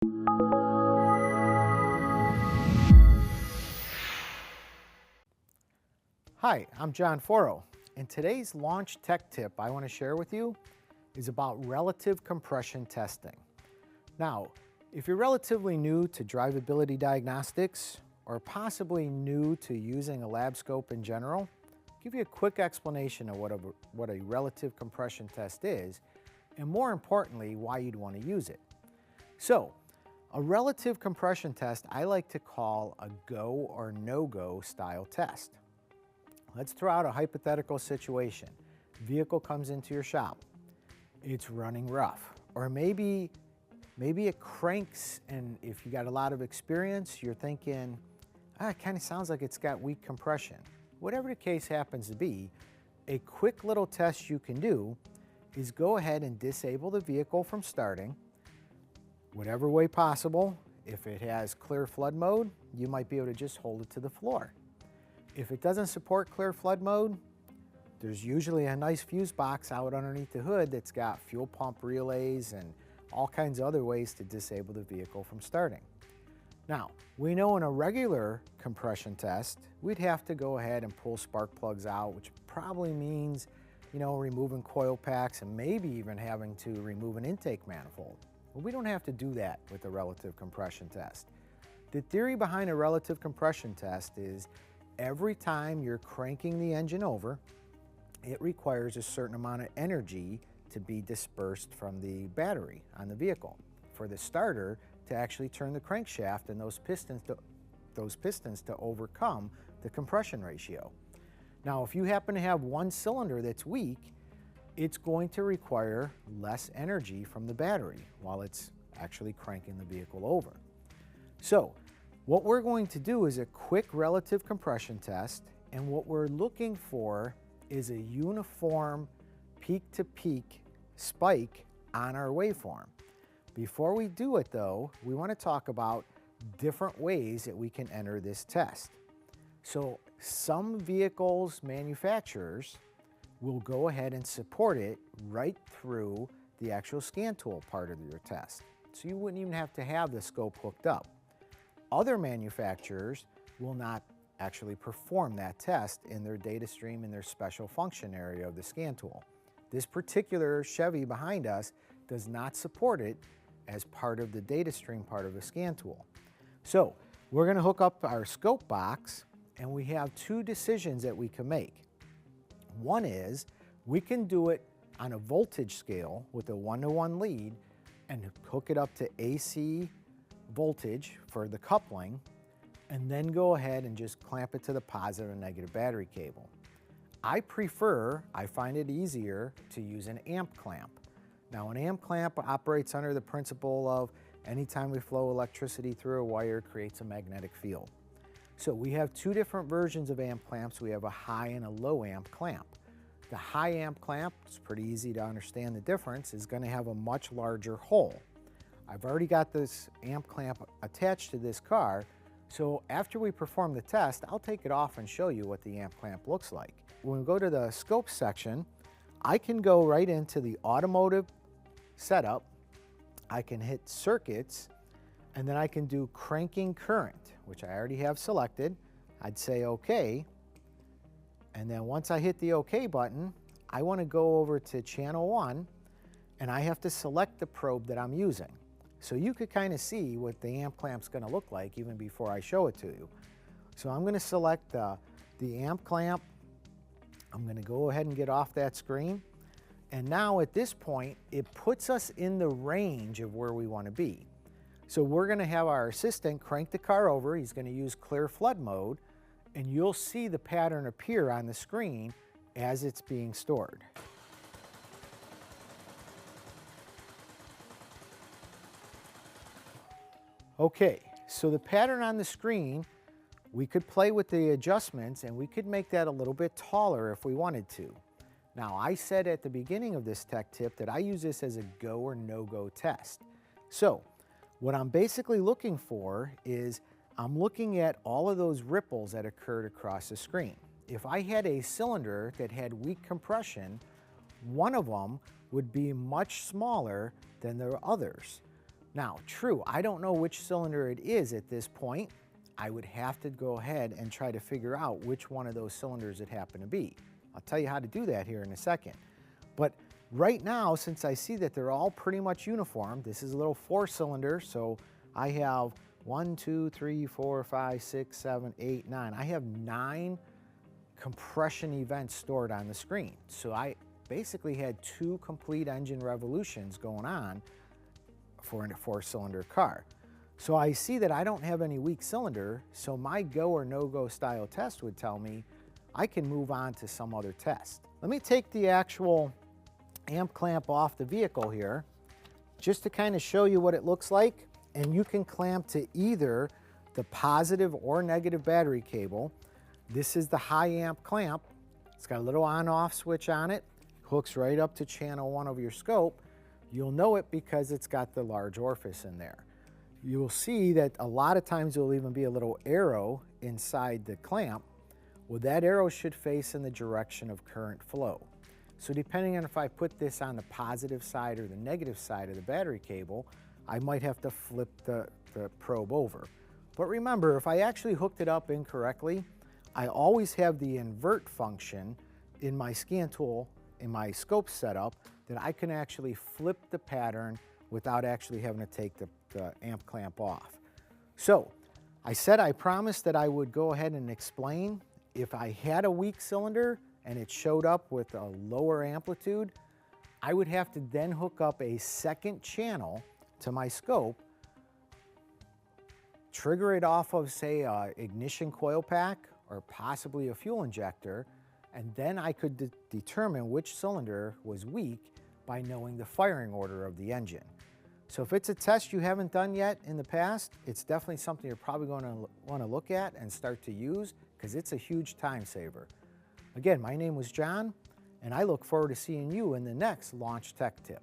Hi, I'm John Foro, and today's launch tech tip I want to share with you is about relative compression testing. Now, if you're relatively new to drivability diagnostics or possibly new to using a lab scope in general, I'll give you a quick explanation of what a relative compression test is, and more importantly, why you'd want to use it. So, a relative compression test I like to call a go or no-go style test. Let's throw out a hypothetical situation. Vehicle comes into your shop. It's running rough. Or maybe it cranks, and if you got a lot of experience, you're thinking, it kind of sounds like it's got weak compression. Whatever the case happens to be, a quick little test you can do is go ahead and disable the vehicle from starting, whatever way possible. If it has clear flood mode, you might be able to just hold it to the floor. If it doesn't support clear flood mode, there's usually a nice fuse box out underneath the hood that's got fuel pump relays and all kinds of other ways to disable the vehicle from starting. Now, we know in a regular compression test, we'd have to go ahead and pull spark plugs out, which probably means, removing coil packs and maybe even having to remove an intake manifold. Well, we don't have to do that with a relative compression test. The theory behind a relative compression test is every time you're cranking the engine over, it requires a certain amount of energy to be dispersed from the battery on the vehicle for the starter to actually turn the crankshaft and those pistons to overcome the compression ratio. Now, if you happen to have one cylinder that's weak, it's going to require less energy from the battery while it's actually cranking the vehicle over. So, what we're going to do is a quick relative compression test, and what we're looking for is a uniform peak-to-peak spike on our waveform. Before we do it though, we want to talk about different ways that we can enter this test. So some vehicles manufacturers will go ahead and support it right through the actual scan tool part of your test. So you wouldn't even have to have the scope hooked up. Other manufacturers will not actually perform that test in their data stream in their special function area of the scan tool. This particular Chevy behind us does not support it as part of the data stream part of the scan tool. So we're going to hook up our scope box, and we have two decisions that we can make. One is we can do it on a voltage scale with a 1-to-1 lead and hook it up to AC voltage for the coupling, and then go ahead and just clamp it to the positive and negative battery cable. I find it easier to use an amp clamp. Now, an amp clamp operates under the principle of anytime we flow electricity through a wire, it creates a magnetic field. So we have two different versions of amp clamps. We have a high and a low amp clamp. The high amp clamp, it's pretty easy to understand the difference, is going to have a much larger hole. I've already got this amp clamp attached to this car, so after we perform the test, I'll take it off and show you what the amp clamp looks like. When we go to the scope section, I can go right into the automotive setup, I can hit circuits, and then I can do cranking current, which I already have selected. I'd say OK, and then once I hit the OK button, I want to go over to channel 1, and I have to select the probe that I'm using. So you could kind of see what the amp clamp's going to look like even before I show it to you. So I'm going to select the amp clamp. I'm going to go ahead and get off that screen. And now at this point, it puts us in the range of where we want to be. So we're going to have our assistant crank the car over. He's going to use clear flood mode, and you'll see the pattern appear on the screen as it's being stored. Okay, so the pattern on the screen, we could play with the adjustments and we could make that a little bit taller if we wanted to. Now, I said at the beginning of this tech tip that I use this as a go or no-go test. So what I'm basically looking for is I'm looking at all of those ripples that occurred across the screen. If I had a cylinder that had weak compression, one of them would be much smaller than the others. Now, true, I don't know which cylinder it is at this point. I would have to go ahead and try to figure out which one of those cylinders it happened to be. I'll tell you how to do that here in a second. But right now, since I see that they're all pretty much uniform, this is a little 4-cylinder, so I have 1, 2, 3, 4, 5, 6, 7, 8, 9. I have 9 compression events stored on the screen. So I basically had 2 complete engine revolutions going on for a 4-cylinder car. So I see that I don't have any weak cylinder, so my go or no-go style test would tell me I can move on to some other test. Let me take the actual amp clamp off the vehicle here, just to kind of show you what it looks like. And you can clamp to either the positive or negative battery cable. This is the high amp clamp. It's got a little on-off switch on it, hooks right up to channel 1 of your scope. You'll know it because it's got the large orifice in there. You'll see that a lot of times there'll even be a little arrow inside the clamp. Well, that arrow should face in the direction of current flow. So depending on if I put this on the positive side or the negative side of the battery cable, I might have to flip the probe over. But remember, if I actually hooked it up incorrectly, I always have the invert function in my scan tool, in my scope setup, that I can actually flip the pattern without actually having to take the amp clamp off. So I said I promised that I would go ahead and explain if I had a weak cylinder and it showed up with a lower amplitude, I would have to then hook up a second channel to my scope, trigger it off of, say, a ignition coil pack or possibly a fuel injector, and then I could determine which cylinder was weak by knowing the firing order of the engine. So if it's a test you haven't done yet in the past, it's definitely something you're probably going to want to look at and start to use, because it's a huge time saver. Again, my name was John, and I look forward to seeing you in the next Launch Tech Tip.